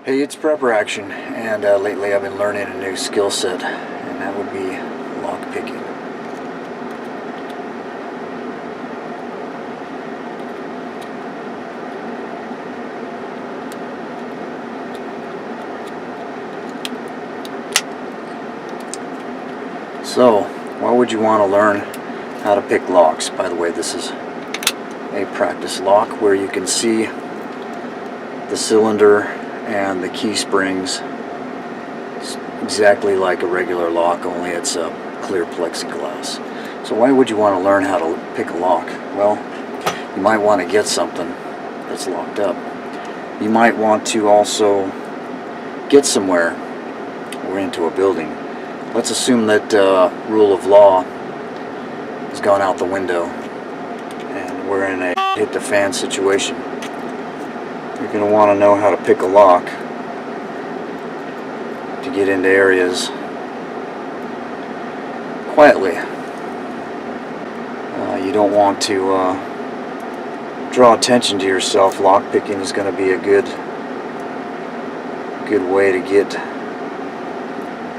Hey, it's prepper action, and lately I've been learning a new skill set, and that would be lock picking. So, why would you want to learn how to pick locks? By the way, this is a practice lock where you can see the cylinder and the key springs. It's exactly like a regular lock, only it's a clear plexiglass. So why would you want to learn how to pick a lock? Well, you might want to get something that's locked up. You might want to also get somewhere or into a building. Let's assume that rule of law has gone out the window and we're in a hit the fan situation. You're going to want to know how to pick a lock to get into areas quietly. You don't want to draw attention to yourself. Lock picking is going to be a good way to get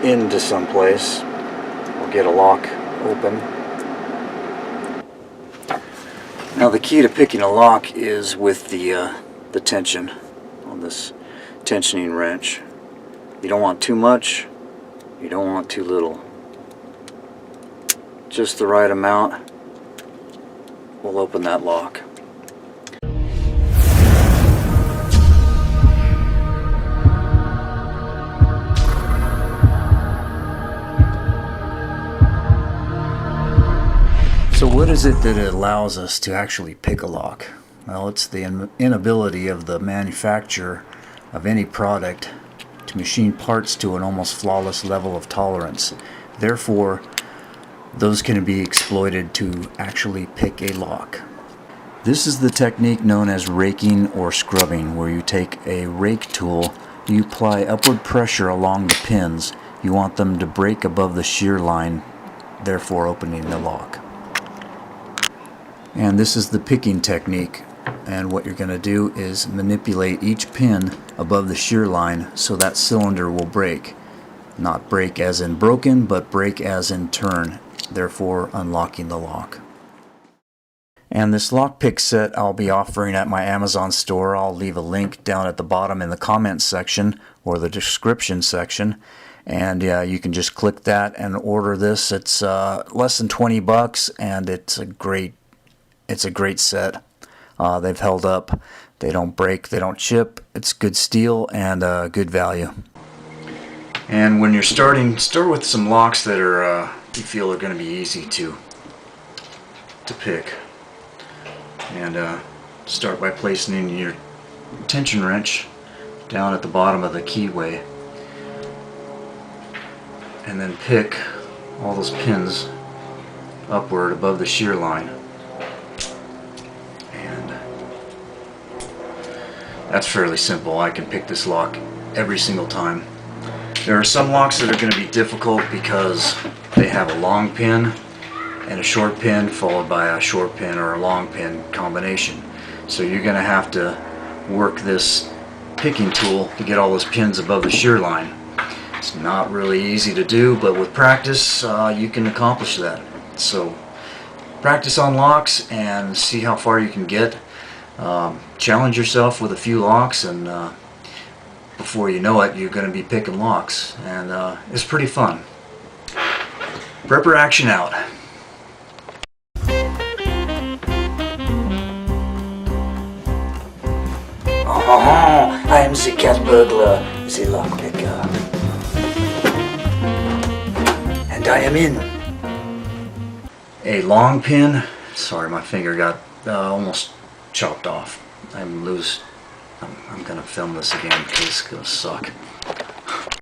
into some place or get a lock open. Now the key to picking a lock is with the tension on this tensioning wrench. You don't want too much, you don't want too little. Just the right amount will open that lock. So what is it that allows us to actually pick a lock? Well, it's the inability of the manufacturer of any product to machine parts to an almost flawless level of tolerance. Therefore, those can be exploited to actually pick a lock. This is the technique known as raking or scrubbing, where you take a rake tool, you apply upward pressure along the pins. You want them to break above the shear line, therefore opening the lock. And this is the picking technique, and what you're going to do is manipulate each pin above the shear line so that cylinder will break. Not break as in broken, but break as in turn, therefore unlocking the lock. And this lock pick set I'll be offering at my Amazon store. I'll leave a link down at the bottom in the comments section or the description section, and you can just click that and order this. It's less than 20 bucks, and it's a great set. They've held up. They don't break, they don't chip. It's good steel and good value. And when you're starting, start with some locks that are you feel are going to be easy to pick. And start by placing in your tension wrench down at the bottom of the keyway, and then pick all those pins upward above the shear line. That's fairly simple. I can pick this lock every single time. There are some locks that are going to be difficult because they have a long pin and a short pin followed by a short pin or a long pin combination. So you're going to have to work this picking tool to get all those pins above the shear line. It's not really easy to do, but with practice you can accomplish that. So practice on locks and see how far you can get. Challenge yourself with a few locks, and before you know it, you're going to be picking locks, and it's pretty fun. Prepper action out. Oh, I am the cat burglar, the lock picker, and I am in. A long pin. Sorry, my finger got almost chopped off. I'm gonna film this again because it's gonna suck.